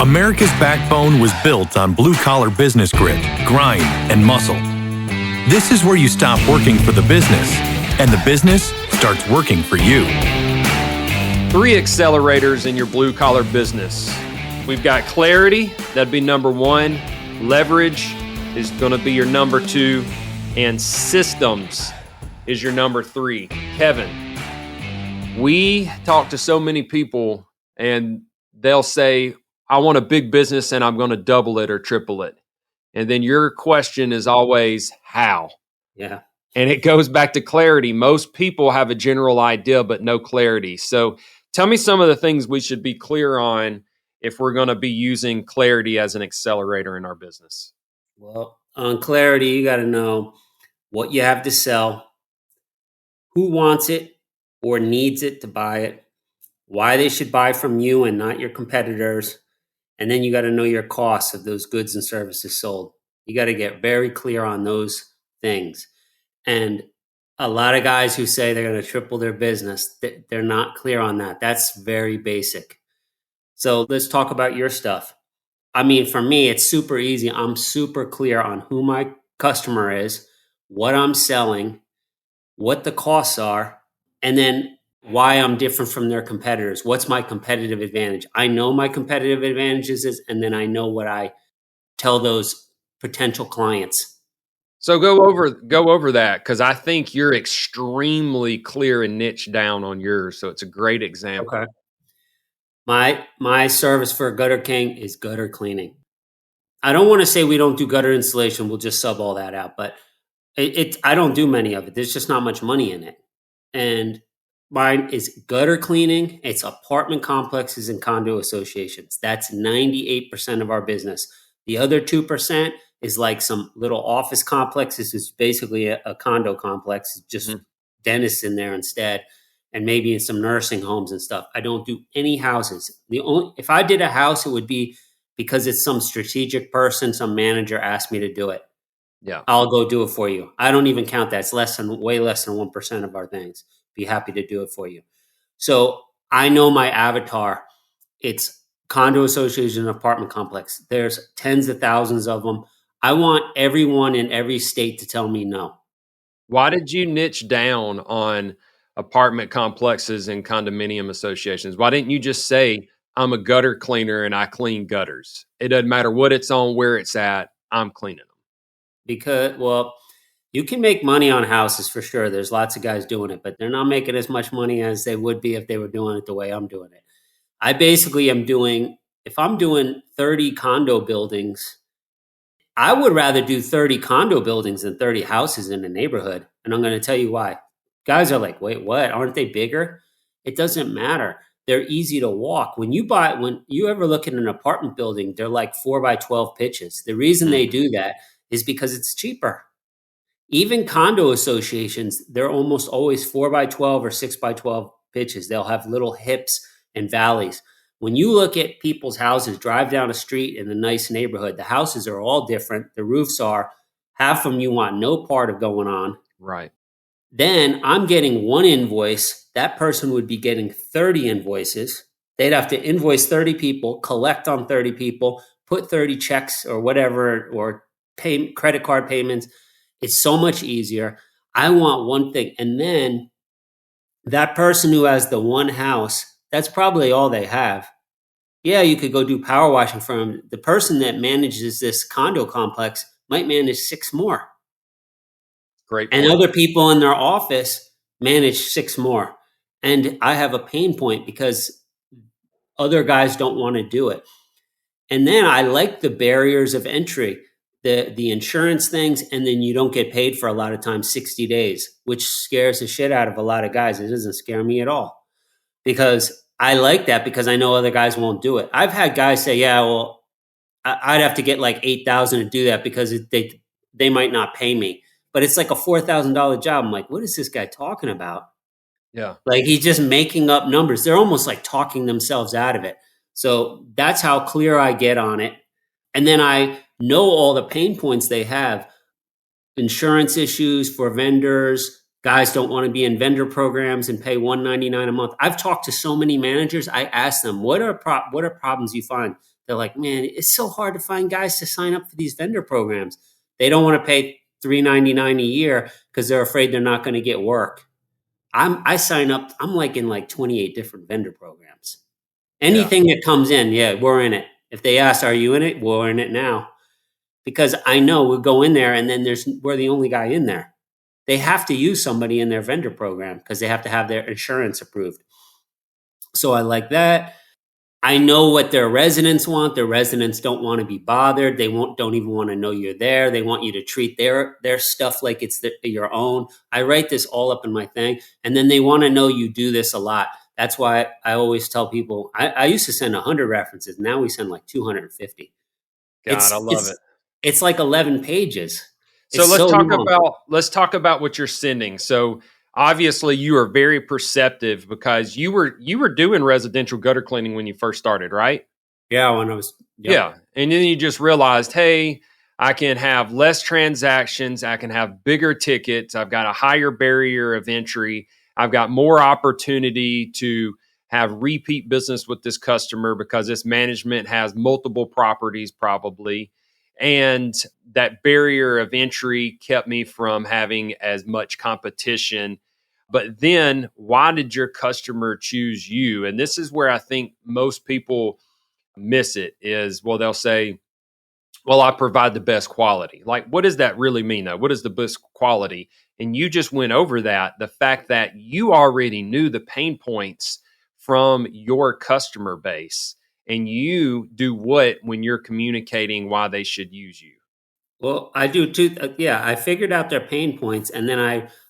America's backbone was built on blue-collar business grit, grind, and muscle. This is where you stop working for the business, and the business starts working for you. 3 accelerators in your blue-collar business. We've got clarity, that'd be number 1. Leverage is going to be your number 2. And systems is your number 3. Kevin, we talk to so many people and they'll say, I want a big business and I'm going to double it or triple it. And then your question is always, how? Yeah. And it goes back to clarity. Most people have a general idea, but no clarity. So tell me some of the things we should be clear on if we're going to be using clarity as an accelerator in our business. Well, on clarity, you got to know what you have to sell, who wants it or needs it to buy it, why they should buy from you and not your competitors. And then you got to know your costs of those goods and services sold. You got to get very clear on those things. And a lot of guys who say they're going to triple their business, they're not clear on that. That's very basic. So let's talk about your stuff. I mean, for me, it's super easy. I'm super clear on who my customer is, what I'm selling, what the costs are, and then why I'm different from their competitors. What's my competitive advantage? I know my competitive advantages is, and then I know what I tell those potential clients. So go over that, because I think you're extremely clear and niche down on yours. So it's a great example. Okay. My service for a gutter king is gutter cleaning. I don't want to say we don't do gutter installation. We'll just sub all that out, but I don't do many of it. There's just not much money in it. And mine is gutter cleaning. It's apartment complexes and condo associations. That's 98% of our business. The other 2% is like some little office complexes. It's basically a condo complex, just dentists in there instead, and maybe in some nursing homes and stuff. I don't do any houses. If I did a house, it would be because it's some strategic person, some manager asked me to do it. Yeah, I'll go do it for you. I don't even count that. It's way less than 1% of our things. Be happy to do it for you. So I know my avatar. It's condo association and apartment complex. There's tens of thousands of them. I want everyone in every state to tell me no. Why did you niche down on apartment complexes and condominium associations? Why didn't you just say, I'm a gutter cleaner and I clean gutters? It doesn't matter what it's on, where it's at, I'm cleaning them. Because, well, you can make money on houses for sure. There's lots of guys doing it, but they're not making as much money as they would be if they were doing it the way I'm doing it. I basically am doing, if I'm doing 30 condo buildings, I would rather do 30 condo buildings than 30 houses in a neighborhood. And I'm going to tell you why. Guys are like, wait, what? Aren't they bigger? It doesn't matter. They're easy to walk. When you ever look at an apartment building, they're like 4x12 pitches. The reason they do that is because it's cheaper. Even condo associations, they're almost always 4x12 or 6x12 pitches. They'll have little hips and valleys. When you look at people's houses, drive down a street in a nice neighborhood, the houses are all different. The roofs are, half of them you want no part of going on. Right. Then I'm getting one invoice. That person would be getting 30 invoices. They'd have to invoice 30 people, collect on 30 people, put 30 checks or whatever, or pay credit card payments. It's so much easier. I want one thing. And then that person who has the one house, that's probably all they have. Yeah, you could go do power washing for them. The person that manages this condo complex might manage 6 more. Great. And other people in their office manage 6 more. And I have a pain point because other guys don't want to do it. And then I like the barriers of entry, the insurance things, and then you don't get paid for a lot of times 60 days, which scares the shit out of a lot of guys. It doesn't scare me at all because I like that because I know other guys won't do it. I've had guys say, yeah, well, I'd have to get like $8,000 to do that because they might not pay me. But it's like a $4,000 job. I'm like, what is this guy talking about? Yeah. Like he's just making up numbers. They're almost like talking themselves out of it. So that's how clear I get on it. And then I know all the pain points they have. Insurance issues for vendors, Guys don't want to be in vendor programs and pay $199 a month. I've talked to so many managers. I asked them, what are problems you find? They're like, man, it's so hard to find guys to sign up for these vendor programs. They don't want to pay $399 a year because they're afraid they're not going to get work. I sign up. I'm like in like 28 different vendor programs. Anything that comes in, yeah, we're in it. If they ask, are you in it? We're in it now. Because I know we'll go in there and then we're the only guy in there. They have to use somebody in their vendor program because they have to have their insurance approved. So I like that. I know what their residents want. Their residents don't want to be bothered. They don't even want to know you're there. They want you to treat their stuff like it's your own. I write this all up in my thing. And then they want to know you do this a lot. That's why I always tell people, I used to send 100 references. Now we send like 250. God, I love it. It's like 11 pages. So let's talk about what you're sending. So obviously you are very perceptive because you were doing residential gutter cleaning when you first started, right? Yeah, when I was Yeah. And then you just realized, hey, I can have less transactions, I can have bigger tickets, I've got a higher barrier of entry, I've got more opportunity to have repeat business with this customer because this management has multiple properties probably. And that barrier of entry kept me from having as much competition. But then why did your customer choose you? And this is where I think most people miss it is, well, they'll say, well, I provide the best quality. Like, what does that really mean though? What is the best quality? And you just went over that, the fact that you already knew the pain points from your customer base. And you do what when you're communicating why they should use you? Well, I do too. I figured out their pain points and then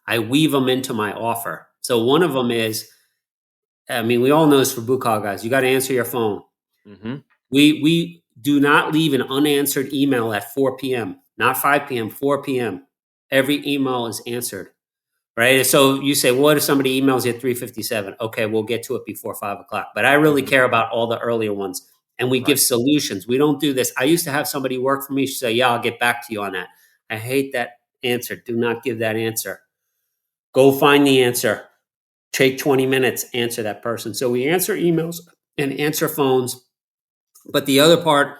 I weave them into my offer. So one of them is, I mean, we all know this for blue collar guys. You got to answer your phone. Mm-hmm. We do not leave an unanswered email at 4 p.m., not 5 p.m., 4 p.m. Every email is answered. Right. So you say, what if somebody emails you at 3:57? Okay, we'll get to it before 5 o'clock. But I really care about all the earlier ones. And we give solutions. We don't do this. I used to have somebody work for me say, yeah, I'll get back to you on that. I hate that answer. Do not give that answer. Go find the answer. Take 20 minutes, answer that person. So we answer emails and answer phones. But the other part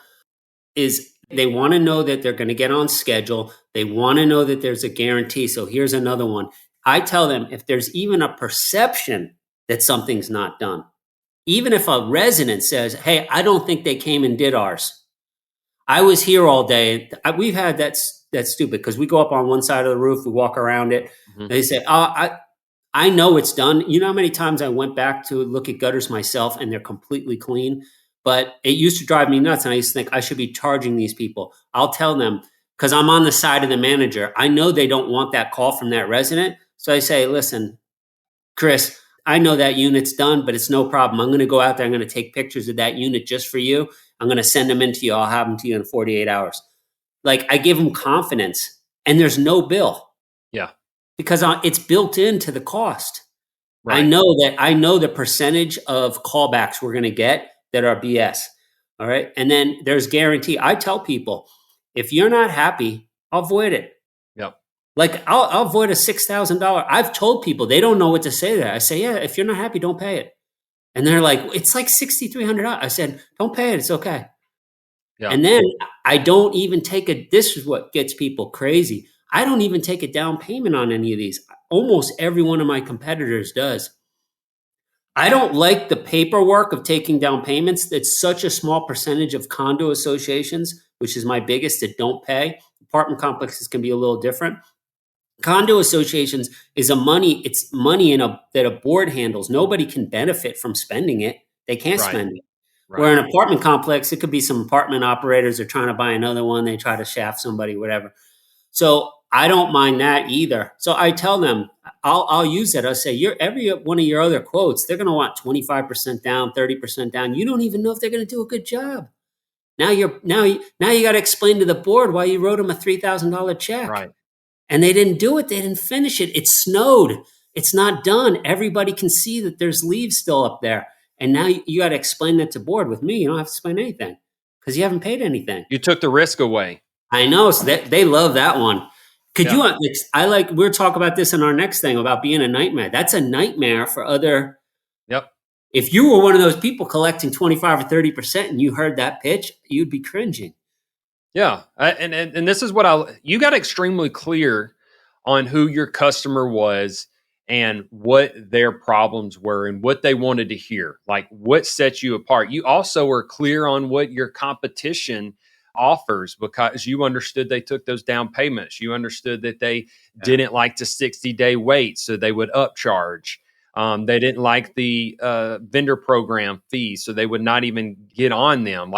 is they want to know that they're going to get on schedule. They want to know that there's a guarantee. So here's another one. I tell them if there's even a perception that something's not done, even if a resident says, hey, I don't think they came and did ours. I was here all day. We've had that's stupid because we go up on one side of the roof, we walk around it. Mm-hmm. And they say, I know it's done. You know how many times I went back to look at gutters myself and they're completely clean? But it used to drive me nuts. And I used to think I should be charging these people. I'll tell them because I'm on the side of the manager. I know they don't want that call from that resident. So I say, listen, Chris, I know that unit's done, but it's no problem. I'm going to go out there. I'm going to take pictures of that unit just for you. I'm going to send them in to you. I'll have them to you in 48 hours. Like I give them confidence and there's no bill. Yeah. Because it's built into the cost. Right. I know the percentage of callbacks we're going to get that are BS. All right. And then there's guarantee. I tell people, if you're not happy, I'll void it. Yep. Like I'll void a $6,000. I've told people they don't know what to say there. I say, yeah, if you're not happy, don't pay it. And they're like, it's like $6,300. I said, don't pay it. It's okay. Yeah. And then I don't even this is what gets people crazy. I don't even take a down payment on any of these. Almost every one of my competitors does. I don't like the paperwork of taking down payments. It's such a small percentage of condo associations, which is my biggest, that don't pay. Apartment complexes can be a little different. Condo associations is it's money that a board handles. Nobody can benefit from spending it. They can't spend it. Right. Where an apartment complex, it could be some apartment operators are trying to buy another one. They try to shaft somebody, whatever. So I don't mind that either. So I tell them, I'll use that. I'll say, every one of your other quotes, they're going to want 25% down, 30% down. You don't even know if they're going to do a good job. Now you got to explain to the board why you wrote them a $3,000 check. Right. And they didn't do it. They didn't finish it. It snowed. It's not done. Everybody can see that there's leaves still up there. And now you got to explain that to board. With me, you don't have to explain anything because you haven't paid anything. You took the risk away. I know. So they love that one. Could Yeah. you, we'll talk about this in our next thing about being a nightmare. That's a nightmare for other. Yep. If you were one of those people collecting 25 or 30% and you heard that pitch, you'd be cringing. Yeah, and this is what you got extremely clear on who your customer was and what their problems were and what they wanted to hear, like what sets you apart. You also are clear on what your competition offers because you understood they took those down payments. You understood that they didn't like the 60-day wait, so they would upcharge. They didn't like the vendor program fees, so they would not even get on them.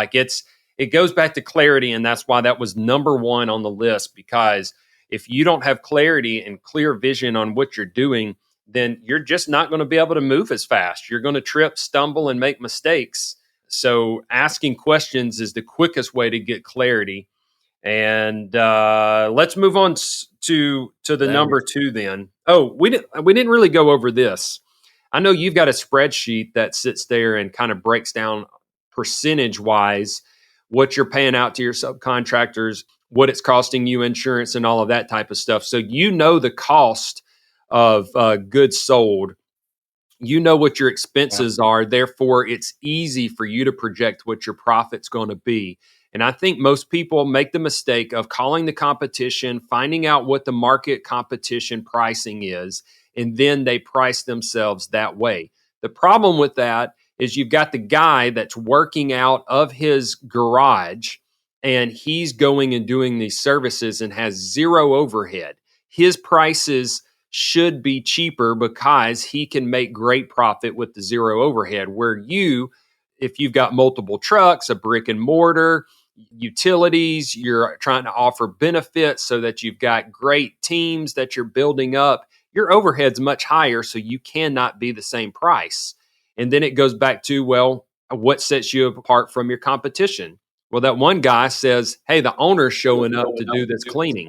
It goes back to clarity, and that's why that was number one on the list, because if you don't have clarity and clear vision on what you're doing, then you're just not going to be able to move as fast. You're going to trip, stumble, and make mistakes. So asking questions is the quickest way to get clarity. And let's move on to the number two then. Oh, we didn't really go over this. I know you've got a spreadsheet that sits there and kind of breaks down percentage wise what you're paying out to your subcontractors, what it's costing you insurance and all of that type of stuff. So you know the cost of goods sold. You know what your expenses are. Therefore, it's easy for you to project what your profit's going to be. And I think most people make the mistake of calling the competition, finding out what the market competition pricing is, and then they price themselves that way. The problem with that is you've got the guy that's working out of his garage and he's going and doing these services and has zero overhead. His prices should be cheaper because he can make great profit with the zero overhead. Where if you've got multiple trucks, a brick and mortar, utilities, you're trying to offer benefits so that you've got great teams that you're building up, your overhead's much higher, so you cannot be the same price. And then it goes back to, well, what sets you apart from your competition? Well, that one guy says, hey, the owner's showing up to do this cleaning.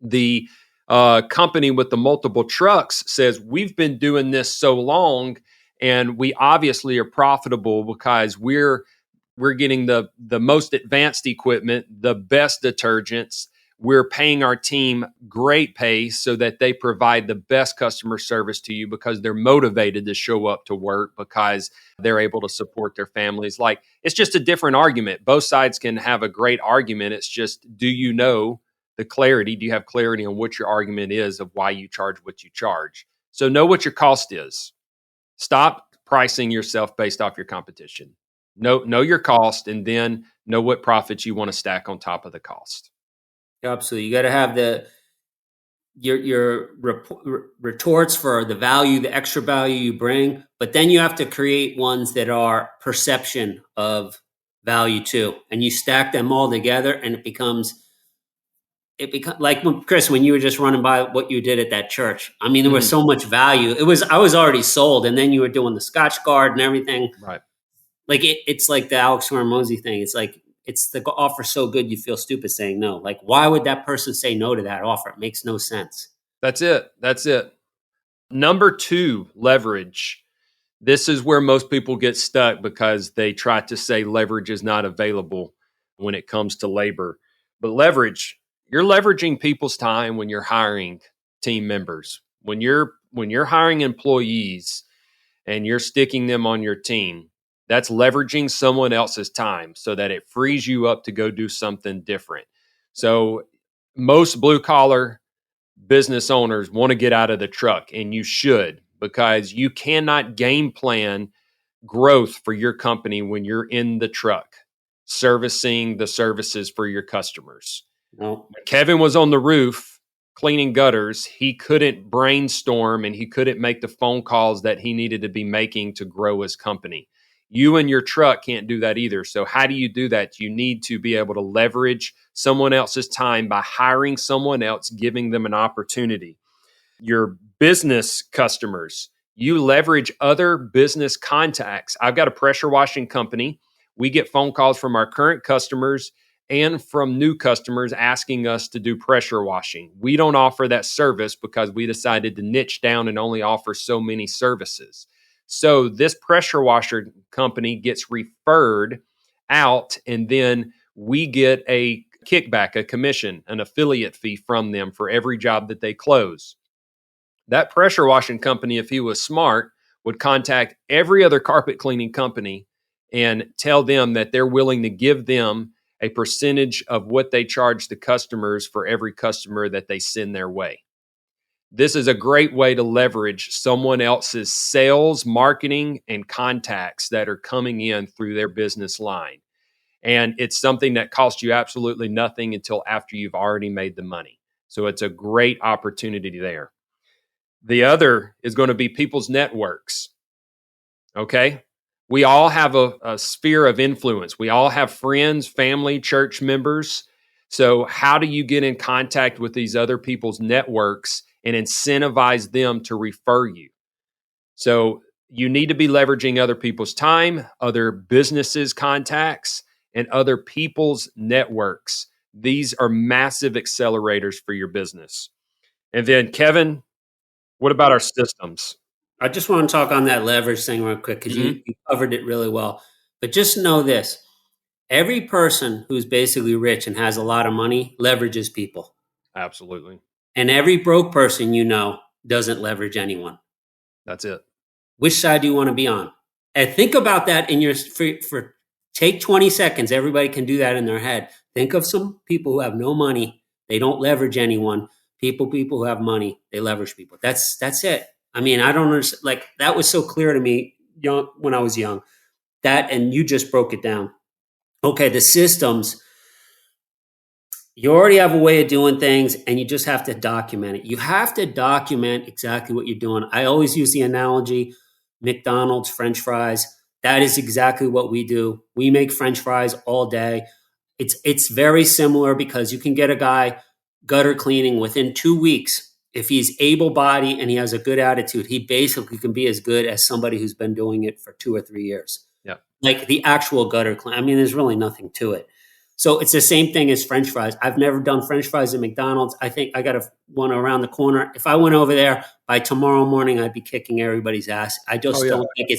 The company with the multiple trucks says, we've been doing this so long and we obviously are profitable because we're getting the most advanced equipment, the best detergents. We're paying our team great pay so that they provide the best customer service to you because they're motivated to show up to work because they're able to support their families. Like, it's just a different argument. Both sides can have a great argument. It's just, do you know the clarity? Do you have clarity on what your argument is of why you charge what you charge? So know what your cost is. Stop pricing yourself based off your competition. Know your cost, and then know what profits you want to stack on top of the cost. Absolutely. You got to have your retorts for the value, the extra value you bring, but then you have to create ones that are perception of value too. And you stack them all together and it becomes like Chris, when you were just running by what you did at that church. I mean, there was so much value. I was already sold, and then you were doing the Scotch Guard and everything. Right. Like it's like the Alex Hormozy thing. It's like, it's the offer so good you feel stupid saying no. Like, why would that person say no to that offer? It makes no sense. That's it. Number two, leverage. This is where most people get stuck because they try to say leverage is not available when it comes to labor. But leverage, you're leveraging people's time when you're hiring team members. When you're hiring employees and you're sticking them on your team, that's leveraging someone else's time so that it frees you up to go do something different. So most blue collar business owners want to get out of the truck, and you should, because you cannot game plan growth for your company when you're in the truck servicing the services for your customers. No. Kevin was on the roof cleaning gutters. He couldn't brainstorm and he couldn't make the phone calls that he needed to be making to grow his company. You and your truck can't do that either. So how do you do that? You need to be able to leverage someone else's time by hiring someone else, giving them an opportunity. Your business customers, you leverage other business contacts. I've got a pressure washing company. We get phone calls from our current customers and from new customers asking us to do pressure washing. We don't offer that service because we decided to niche down and only offer so many services. So this pressure washer company gets referred out, and then we get a kickback, a commission, an affiliate fee from them for every job that they close. That pressure washing company, if he was smart, would contact every other carpet cleaning company and tell them that they're willing to give them a percentage of what they charge the customers for every customer that they send their way. This is a great way to leverage someone else's sales, marketing, and contacts that are coming in through their business line. And it's something that costs you absolutely nothing until after you've already made the money. So it's a great opportunity there. The other is going to be people's networks. Okay. We all have a sphere of influence. We all have friends, family, church members. So how do you get in contact with these other people's networks and incentivize them to refer you? So you need to be leveraging other people's time, other businesses' contacts, and other people's networks. These are massive accelerators for your business. And then, Kevin, what about our systems? I just want to talk on that leverage thing real quick because you covered it really well. But just know this. Every person who's basically rich and has a lot of money leverages people. Absolutely. And every broke person doesn't leverage anyone. That's it. Which side do you want to be on? And think about that in your take 20 seconds. Everybody can do that in their head. Think of some people who have no money. They don't leverage anyone. People who have money, they leverage people. That's it. I mean, I don't understand. Like, that was so clear to me when I was young. That, and you just broke it down. Okay, the systems, you already have a way of doing things and you just have to document it. You have to document exactly what you're doing. I always use the analogy, McDonald's, French fries. That is exactly what we do. We make French fries all day. It's very similar because you can get a guy gutter cleaning within 2 weeks. If he's able-bodied and he has a good attitude, he basically can be as good as somebody who's been doing it for 2 or 3 years. Yeah. Like the actual gutter clean. I mean, there's really nothing to it. So it's the same thing as French fries. I've never done French fries at McDonald's. I think I got one around the corner. If I went over there by tomorrow morning, I'd be kicking everybody's ass. I just don't think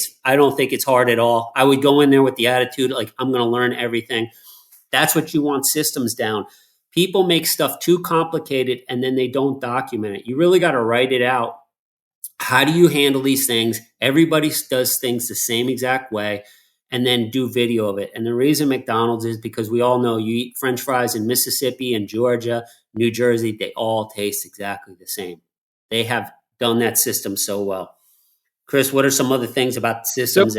it's hard at all. I would go in there with the attitude like I'm going to learn everything. That's what you want systems down. People make stuff too complicated and then they don't document it. You really got to write it out. How do you handle these things? Everybody does things the same exact way, and then do video of it. And the reason McDonald's is because we all know you eat French fries in Mississippi and Georgia, New Jersey, they all taste exactly the same. They have done that system so well. Chris, what are some other things about systems?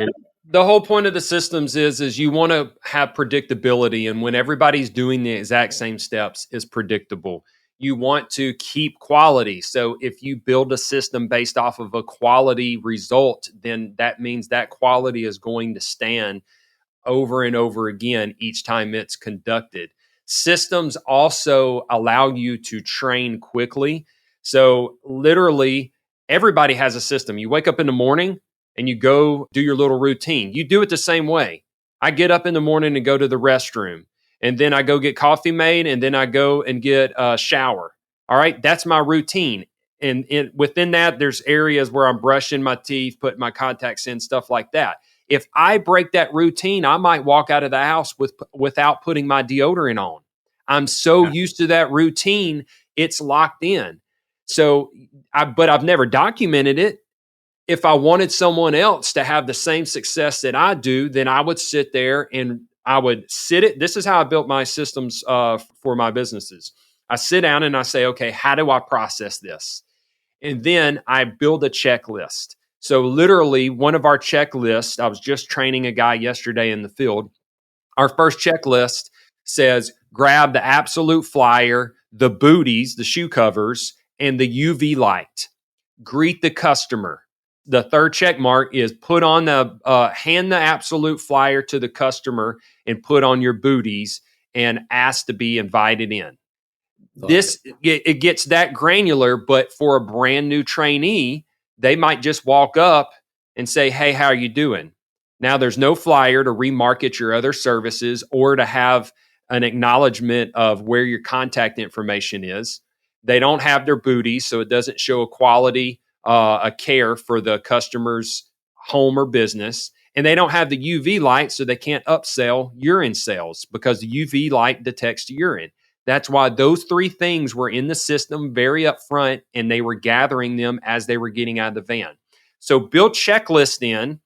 The whole point of the systems is you want to have predictability, and when everybody's doing the exact same steps, is predictable. You want to keep quality. So if you build a system based off of a quality result, then that means that quality is going to stand over and over again each time it's conducted. Systems also allow you to train quickly. So literally, everybody has a system. You wake up in the morning and you go do your little routine. You do it the same way. I get up in the morning and go to the restroom, and then I go get coffee made, and then I go and get a shower. All right, that's my routine. And within that, there's areas where I'm brushing my teeth, putting my contacts in, stuff like that. If I break that routine, I might walk out of the house without putting my deodorant on. I'm so used to that routine, it's locked in. So, but I've never documented it. If I wanted someone else to have the same success that I do, then I would sit there and I would sit it. This is how I built my systems for my businesses. I sit down and I say, okay, how do I process this? And then I build a checklist. So literally one of our checklists, I was just training a guy yesterday in the field. Our first checklist says, grab the absolute flyer, the booties, the shoe covers, and the UV light. Greet the customer. The third check mark is put on hand the absolute flyer to the customer and put on your booties and ask to be invited in. It gets that granular, but for a brand new trainee, they might just walk up and say, hey, how are you doing? Now there's no flyer to remarket your other services or to have an acknowledgement of where your contact information is. They don't have their booties, so it doesn't show a quality a care for the customer's home or business. And they don't have the UV light, so they can't upsell urine sales because the UV light detects urine. That's why those three things were in the system very upfront, and they were gathering them as they were getting out of the van. So build checklists in,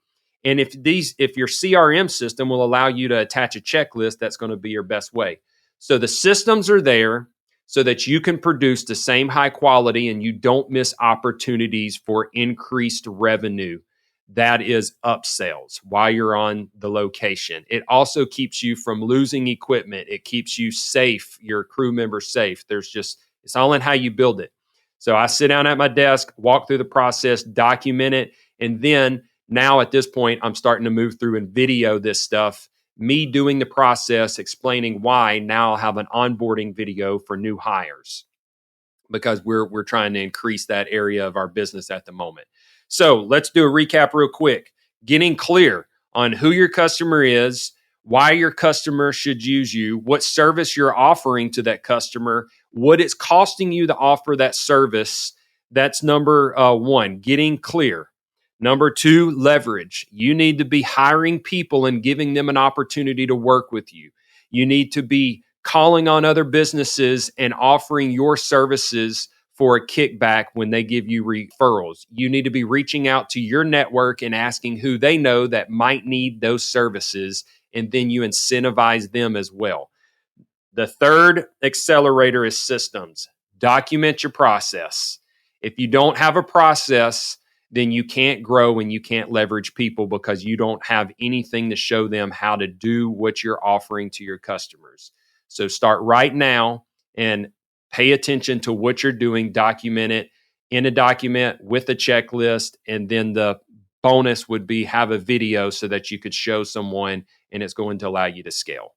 and if your CRM system will allow you to attach a checklist, that's going to be your best way. So the systems are there so that you can produce the same high quality and you don't miss opportunities for increased revenue. That is upsells while you're on the location. It also keeps you from losing equipment. It keeps you safe, your crew members safe. It's all in how you build it. So I sit down at my desk, walk through the process, document it, and then now at this point, I'm starting to move through and video this stuff. Me doing the process, explaining why. Now I'll have an onboarding video for new hires because we're trying to increase that area of our business at the moment. So let's do a recap real quick. Getting clear on who your customer is, why your customer should use you, what service you're offering to that customer, what it's costing you to offer that service. That's number one, getting clear. Number two, leverage. You need to be hiring people and giving them an opportunity to work with you. You need to be calling on other businesses and offering your services for a kickback when they give you referrals. You need to be reaching out to your network and asking who they know that might need those services, and then you incentivize them as well. The third accelerator is systems. Document your process. If you don't have a process, then you can't grow and you can't leverage people because you don't have anything to show them how to do what you're offering to your customers. So start right now and pay attention to what you're doing, document it in a document with a checklist, and then the bonus would be have a video so that you could show someone and it's going to allow you to scale.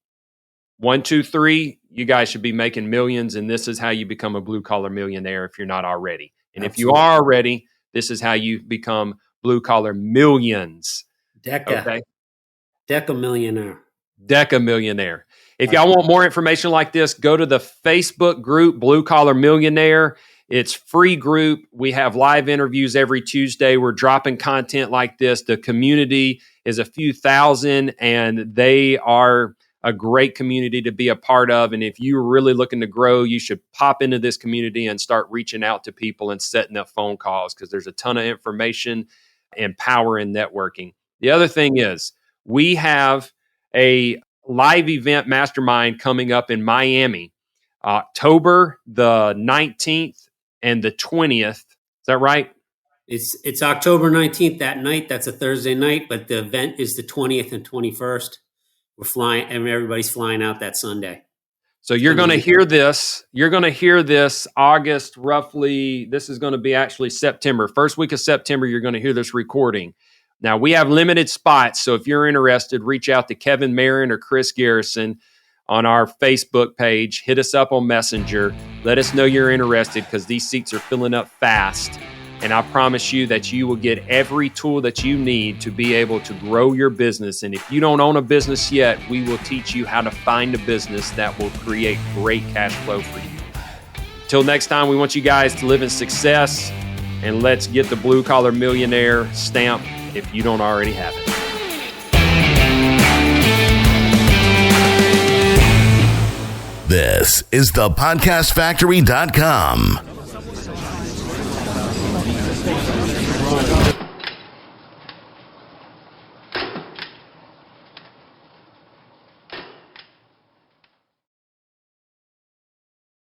1, 2, 3, you guys should be making millions, and this is how you become a blue-collar millionaire if you're not already. And Absolutely. If you are already, this is how you become blue-collar millions. Deca millionaire. Deca millionaire. If y'all want more information like this, go to the Facebook group, Blue Collar Millionaire. It's free group. We have live interviews every Tuesday. We're dropping content like this. The community is a few thousand, and they are a great community to be a part of. And if you're really looking to grow, you should pop into this community and start reaching out to people and setting up phone calls because there's a ton of information and power in networking. The other thing is we have a live event mastermind coming up in Miami, October the 19th and the 20th. Is that right? It's October 19th that night. That's a Thursday night, but the event is the 20th and 21st. We're flying, and everybody's flying out that Sunday. So you're going to hear this. You're going to hear this August, roughly. This is going to be actually September. First week of September, you're going to hear this recording. Now, we have limited spots, so if you're interested, reach out to Kevin Marin or Chris Garrison on our Facebook page. Hit us up on Messenger. Let us know you're interested because these seats are filling up fast. And I promise you that you will get every tool that you need to be able to grow your business. And if you don't own a business yet, we will teach you how to find a business that will create great cash flow for you. Till next time, we want you guys to live in success, and let's get the Blue Collar Millionaire stamp if you don't already have it. This is thepodcastfactory.com.